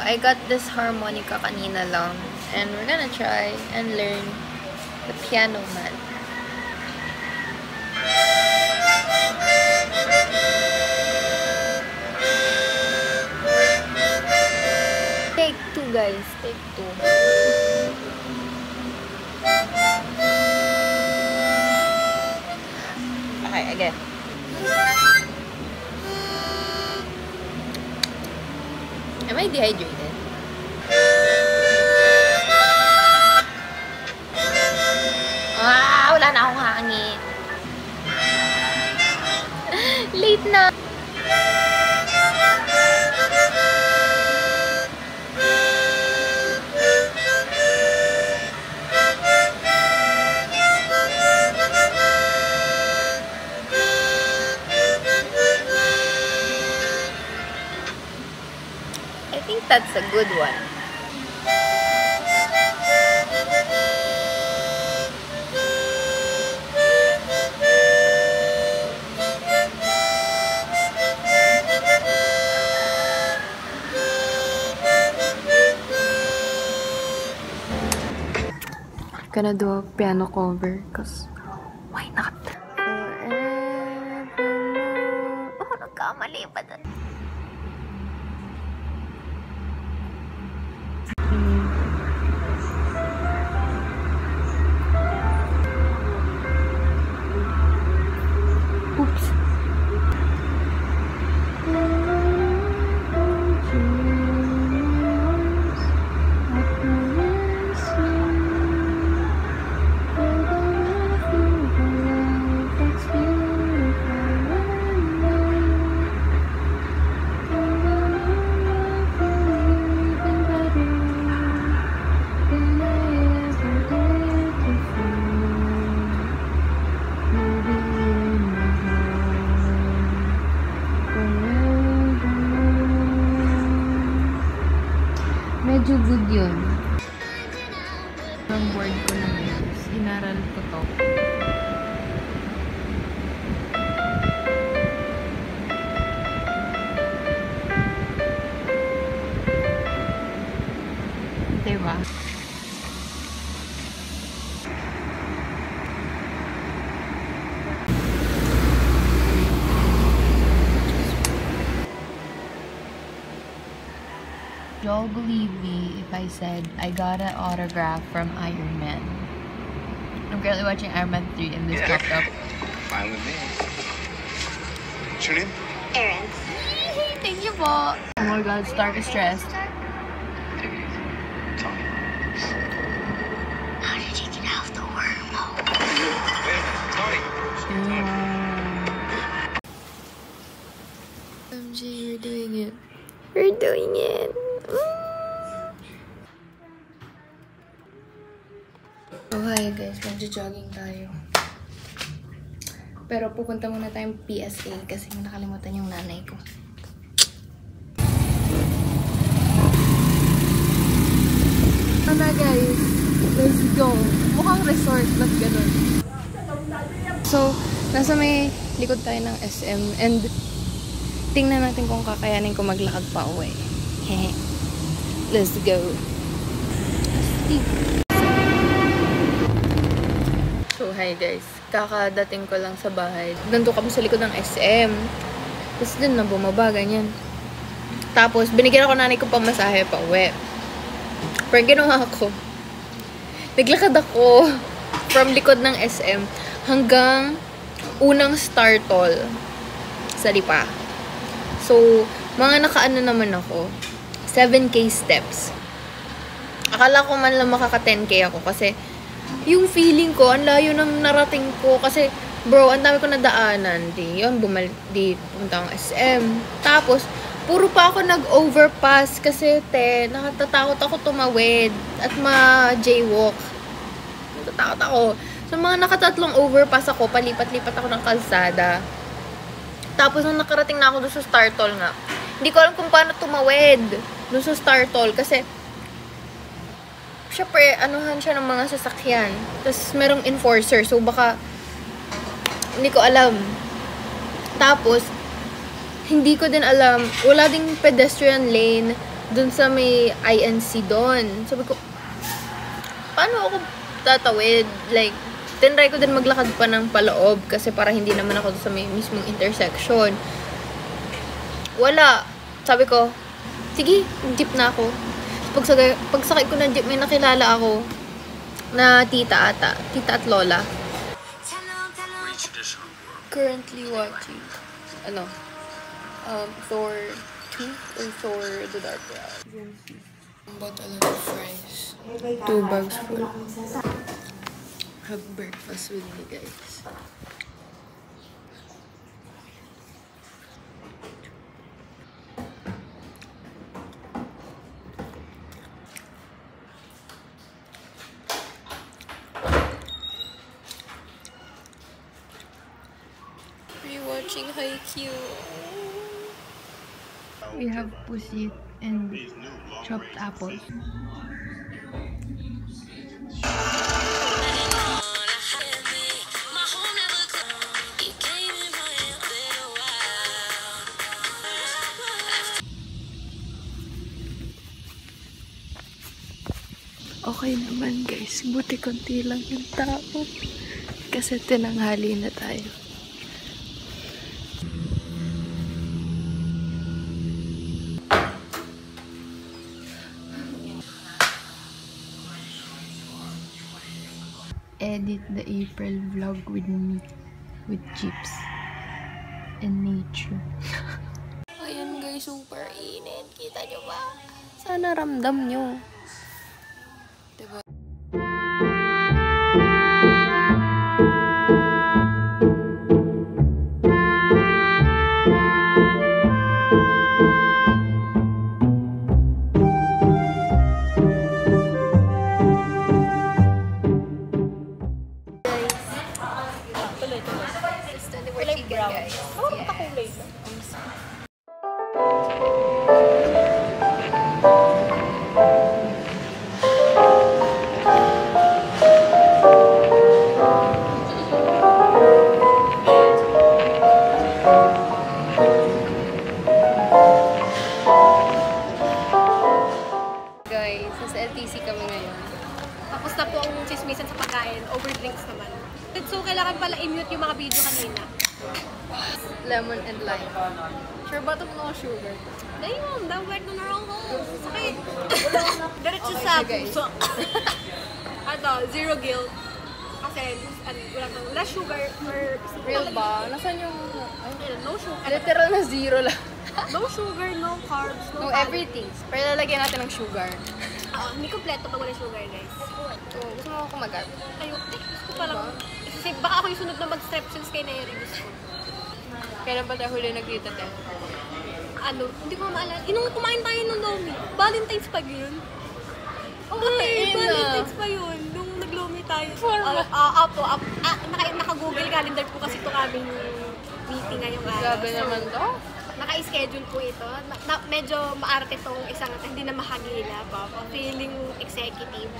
I got this harmonica kanina lang. And we're gonna try and learn the Piano Man. Take 2, guys. Take 2. Okay, again. Am I dehydrated? Wala na akong hangin. Late na. I think that's a good one. Gonna do a piano cover because why not? Forevermore. Oh, nagkamali pa doon. Oops. Medyo good yun. Ang board ko na guys. Inaral ko to. Diba? Y'all believe me if I said I got an autograph from Iron Man. I'm currently watching Iron Man 3 and this popped up. Fine with me. What's your name? Erin. Thank you po. Oh my god, Stark is stressed. Tony. How did you get out of the wormhole? Wait a minute, Tony. MJ, we're doing it. We're doing it. Oh, hi guys. Magjo-jogging tayo. Pero pupunta muna tayong PSA kasi nakalimutan yung nanay ko. Ano guys? Let's go. Mukhang resort, but ganun. So, nasa may likod tayo ng SM and tingnan natin kung kakayanin ko maglakad pa uwi. Hehe. Let's go. So, hi guys. Kakadating ko lang sa bahay. Nandun kami sa likod ng SM. Tapos dun na bumaba, ganyan. Tapos, binigyan ako nanay ko pamasahe pa uwi. Pero ginawa ko, naglakad ako from likod ng SM hanggang unang Star Toll sa Lipa. So, mga nakaano naman ako, 7K steps. Akala ko man lang makaka 10K ako kasi yung feeling ko, ang layo ng narating ko kasi bro, ang dami ko nadaanan. Di pumunta akong SM. Tapos, puro pa ako nag-overpass kasi nakatatakot ako tumawid at ma-jaywalk. Natatakot ako. So, mga nakatatlong overpass ako, palipat-lipat ako ng kalsada. Tapos, nung nakarating na ako doon sa Star Toll nga, hindi ko alam kung paano tumawid doon sa Star Toll kasi syempre, anuhan siya ng mga sasakyan. Tapos, merong enforcer. So, baka hindi ko alam. Tapos, hindi ko din alam. Wala ding pedestrian lane. dun sa may INC doon. Sabi ko, paano ako tatawid? Like, tinry ko din maglakad pa ng paloob kasi para hindi naman ako sa may mismong intersection. Wala. Sabi ko, sige, jeep na ako. Pagsakay ko ng jeep, may nakilala ako na tita ata. Tita at lola. Currently watching, Thor 2 or Thor The Dark World. Bought a lot of fries. 2 bags full. Have breakfast with me, guys. Rewatching Haikyuu. We have pusit and chopped apples. Okay naman guys, buti konti lang yung tao kasi tinanghali na tayo. Edit the April vlog with me, with chips and nature. Ayan guys, super init. Kita nyo ba? Sana ramdam nyo. Diba? So, kailangan pala i-mute yung mga video kanina. Lemon and lime. Sure ba itong no sugar? Damn, that went on the wrong hole. Sakit. Diretso sa puso. Ato, zero guilt. Kasi, wala sugar or... Real ba? Nasaan yung... No sugar. Literal na zero lang. No sugar, no carbs, no everything. Pero lalagyan natin ng sugar. Hindi kompleto pag wala sugar, guys. So, gusto mo ako kumagat? Ayun, gusto ko palang... Kasi baka ako yung sunod na mag-strepsils kay Neri. Gusto ko. Kailan ba tayo huli nagkita tayo? Hindi ko maalala. Inong kumain tayo nung Lomi. Valentine's pa yun. Valentine's pa yun. Nung nag-Lomi tayo. Naka-Google Calendar po kasi itong aming meeting ngayong araw. Grabe naman to. Naka-schedule po ito. Medyo maarte itong isang hindi na makagila pa. Feeling executive.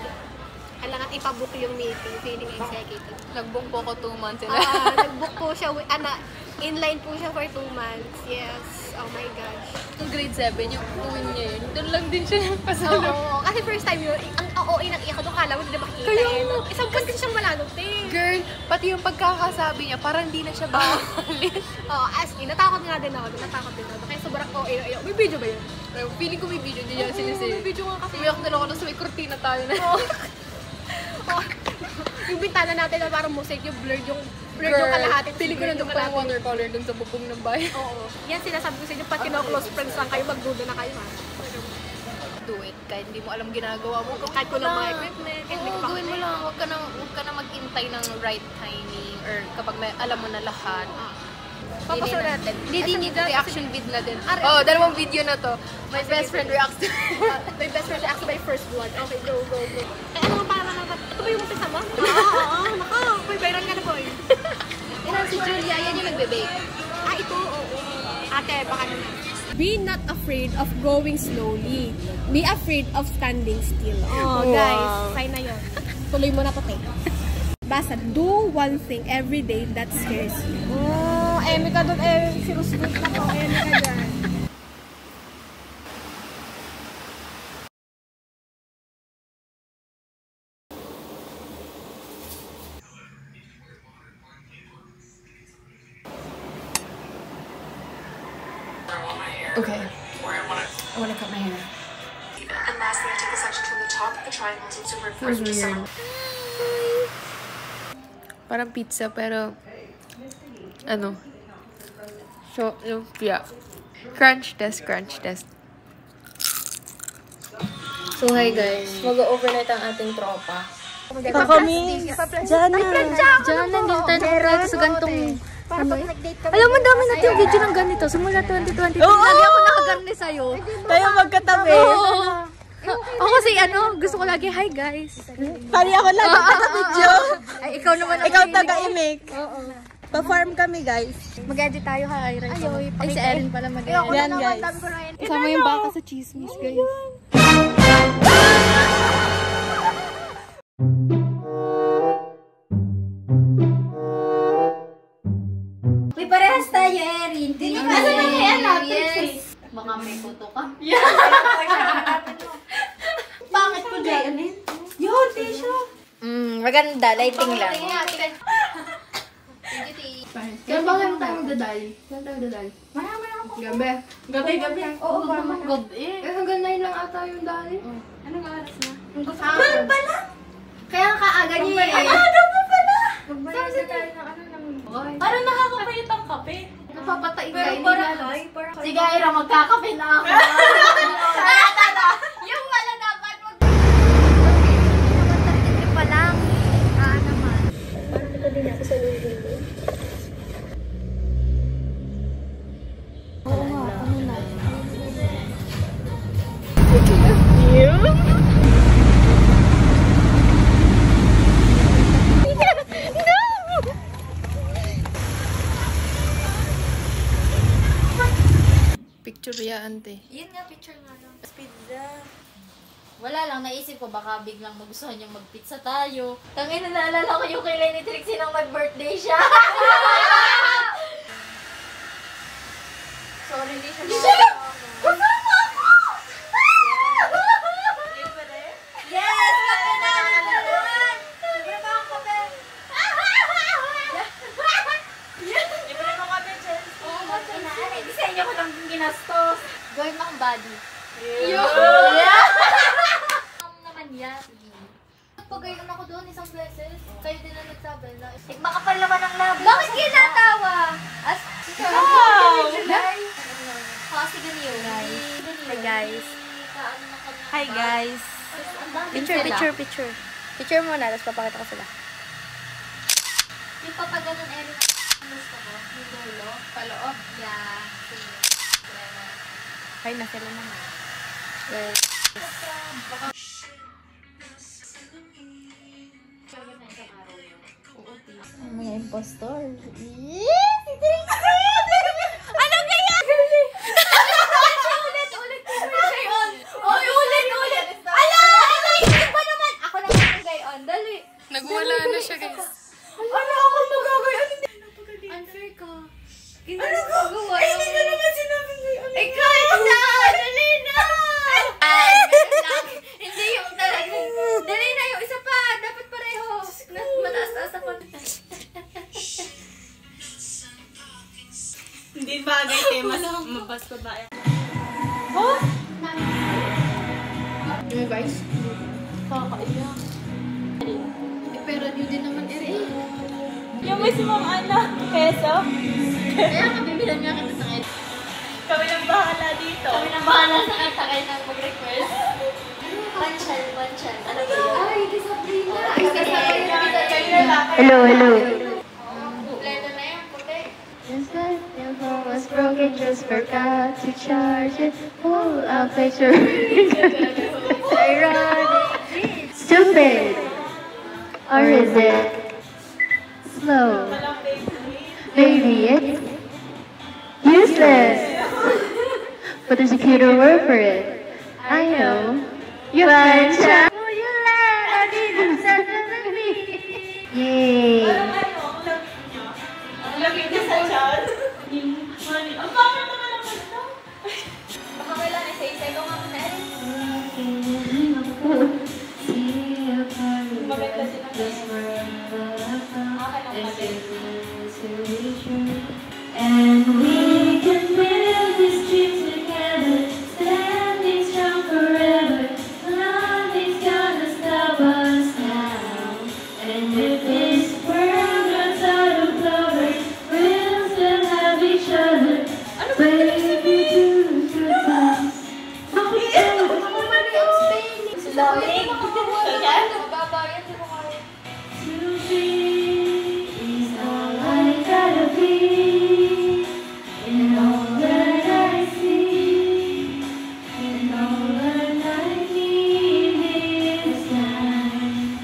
Kailangan ipabook yung meeting. Feeling executive. Nag-book po ko 2 months. Nag-book po siya. Inline po siya for 2 months. Yes. Oh my gosh. Yung grade 7, yung uwin niya yun. Doon lang din siya yung pasalo. Oo. Kasi first time yun, ang OA nag-iyak ko doon. Kala mo, hindi na makikita yun. Isang buwan kasi siyang malalot eh. Girl, pati yung pagkakasabi niya, parang hindi na siya bawalin. Oo, as in, natakot nga din ako. Kaya sobrang OA. May video ba yun? Feeling ko may video niya yan sinisay. May video nga kasi. Umiyak na lang ako nung sa may kurtina tayo na. Yung bintana natin na parang mosaic, yung blurred yung kalahati. Feeling ko nandun pa yung watercolor dun sa bubong ng bahay. Oo. Yan sinasabi ko sa inyo, pag kino-close friends lang kayo, magduda na kayo ha. Do it. Kahit hindi mo alam ginagawa mo. Kahit kulang mga equipment. Gawin mo lang. Huwag ka na mag-intay ng right timing or kapag alam mo na lahat. Papasok natin. Hindi reaction vid na din. Oh, dalawang video na to. My best friend reacts to my best friend reacts to my first vlog. Okay, go. Eh, ano nga parang ito ba yung umpisa mo? Oo. May viral ka na po eh. Yan si Julia, yan yung nagbe-bake. Ito, oo. Ate, baka naman. Be not afraid of going slowly. Be afraid of standing still. Oh, guys. Sign na yun. Tuloy mo na to, take. Basta, do one thing every day that scares you. Emi ka doon, si Roosevelt na ko. Emi ka dyan. Okay. I wanna cut my hair. And lastly, I take a section from the top of the triangles and Feels superimpose with some. weird. Parang pizza, pero ano? So, yeah. Crunch test. So, hi guys. Mag-overnight ang ating tropa. Kami, Jana. Jana, hindi tayo nakapagay sa gantong... Alam mo, dami natin yung video ng ganito. Simula 2020. Lagi ako nakagarni sa'yo. Tayo magkatabi. Ako kasi gusto ko lagi, hi guys. Pari ako lagi taga-video. Ay, ikaw naman ang Ikaw taga-imik. Pa-farm kami, guys. Mag-edit tayo, ha, Ira. Ay, si Erin pala mag-edit. Yan, guys. Kasama yung baka sa chismis, guys. May parehas tayo, Erin. Asa na kaya natin? Yes. Baka may photo ka. Bakit ko dyan? Yun, tissue. Maganda. Lighting lang. Kaya ba lang tayo magdadali? Saan tayo magdadali? Gabi. Gabi. Oo, gabi. Hanggang 9 lang ata yung dali. Anong oras na? Hanggang pala? Kaya kaaga niya eh. pa pala! Magbayad na tayo ng Parang nakakapayat ang kape. Napapatay ka. Sige, Ira, magkakape na ako. Yung wala dapat mag... pa lang. Naman. Picture ya, ante. Yun nga, picture nga lang. Pizza. Wala lang, naisip ko baka biglang magustuhan yung magpizza tayo. Tangin na naalala ko yung kailan ni Trixie nang mag-birthday siya. Sorry, hindi siya kasama ako! Yes! Kape na! Libre pa ako kape! Libre mo kape, Jess. Oo, mag-inaanay. Di sa inyo ko lang ginastos. Gawin mo ang body. Naman yan. Pagayon ako doon isang beses. Kayo din na nagsabi na. Makapal naman ang labi. Bakit kinatawa? As kasi ganyo. Hi guys. Hi guys. Picture. Picture muna, tapos papakita ko sila. Yung papaganon Erin ang gusto ko. Yung dulo. Paloob. Yeah. Hi na sila naman. Guys. Mga impostor. Nagwala na siya, guys. Unfair ka. Ano ka? Ay, hindi ka naman sinabing ngayon. Eh, kahit na! Dali na! Hindi yung talagang. Dali na yung isa pa. Dapat pareho. Mataas-taas ako. Hindi bagay, temas. Mabas babae. Yung guys. Kakaiyak. Pero yun din naman, Erin. Yung mismong keso. Kaya kami bilang nga kita sa ngayon. Kami nang bahala dito. Kami na bahala sa kanta ng mag-request. Panchal. Ano ba yun? Ay, di Sabrina. Hello. Leto na yan, puti. Just like your phone was broken, just forgot to charge it. Oh, I'll picture ironic. Stupid. Or is it slow? Maybe it's useless. But there's a cuter word for it. I know. You're fine. Will you let I need to settle with me? Yay. Ang laki niya sa chan. Ang bakit naman ang ito? Baka kailan isa-isa ko nga muna rin. Maganda din ang And we can build this dream together. Lamig. Magabayan, di mo kaya. Is all I gotta be, and all that I see, and all that I need is time.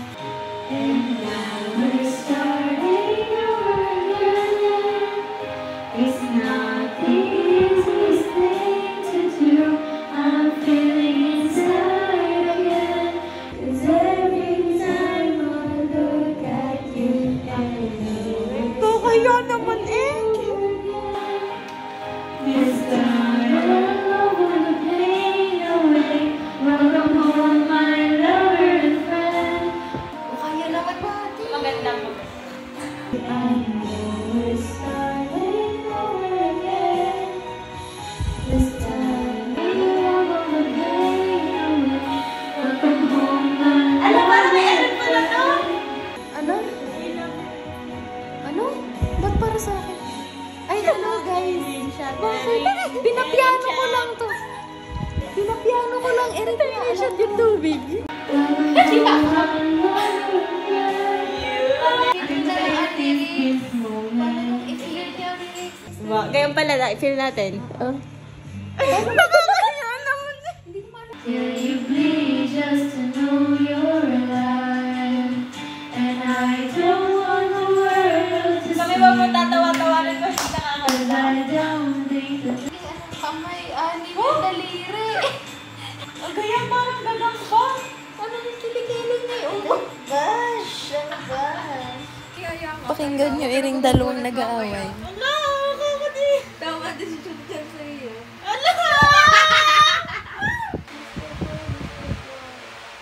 And now we're starting over again. It's not the easiest thing to do. I'm feeling inside again. 'Cause every time I look at you, I know Kaya naman eh. this time I wanna pain away. Welcome home, my lover and friend. Kaya naman pati. Maganda mo. I know we're starting over again. This time I wanna pain away. Welcome home, my Alam mo, may alam pala to. Ano? Ano? Ba't para sa akin? Ay, ano guys? Bakit? Pinapiano ko lang to. Pinapiano ko lang. Eric na i-shot yung tubig. Ganyan pala na, i-feel natin. Till you bleed just to know you're alive. And I don't want the world to Kami see, ba mo tatawa-tawanan ko siya nakakanta? 'cause I don't think that Kamay, ani yung daliri. Ang gaya parang gagamba. Ano yung kilikili niya yung gosh, ano ba? Pakinggan nyo iring dalawang nag-aaway. Ala, kakadi. Tama din siya dyan sa iyo. Ala!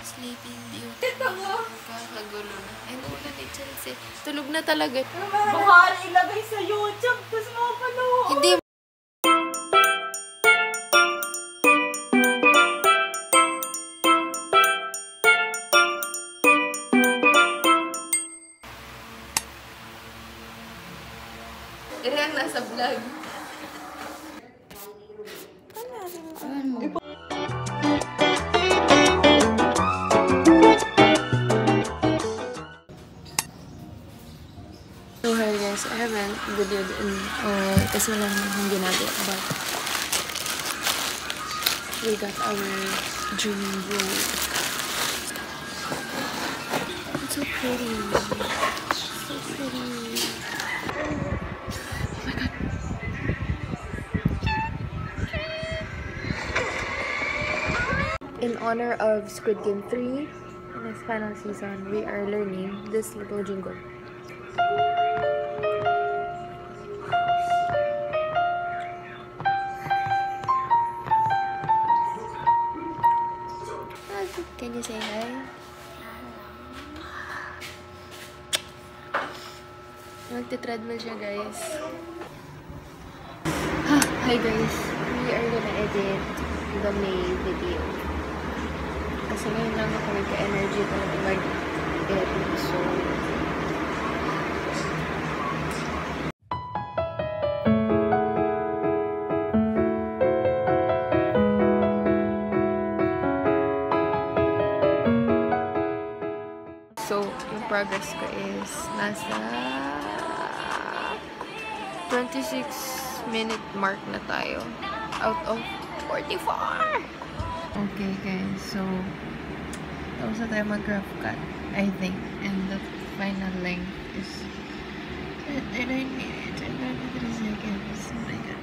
Sleeping Beauty. Kakagulo na. Ay, wala ni Chelsea. Tulog na talaga. Baka ilagay sa YouTube, tapos mapanood. Hindi. Ito ang nasa vlog. So hi guys, I haven't videoed in kasi wala naman akong ginagawa, but we got our dream room. It's so pretty. So pretty. Oh my god. In honor of Squid Game 3 in its final season, we are learning this little jingle. Can you say hi? Magti-treadmill siya, guys. Hi, guys. We are gonna edit the May video. Kasi ngayon lang ako nagka-energy talaga mag-edit. So, yung progress ko is nasa 26-minute mark na tayo. Out of 44! Okay guys, so tapos na tayo mag-graph cut, I think. And the final length is 39 minutes and 33 seconds. Oh my god.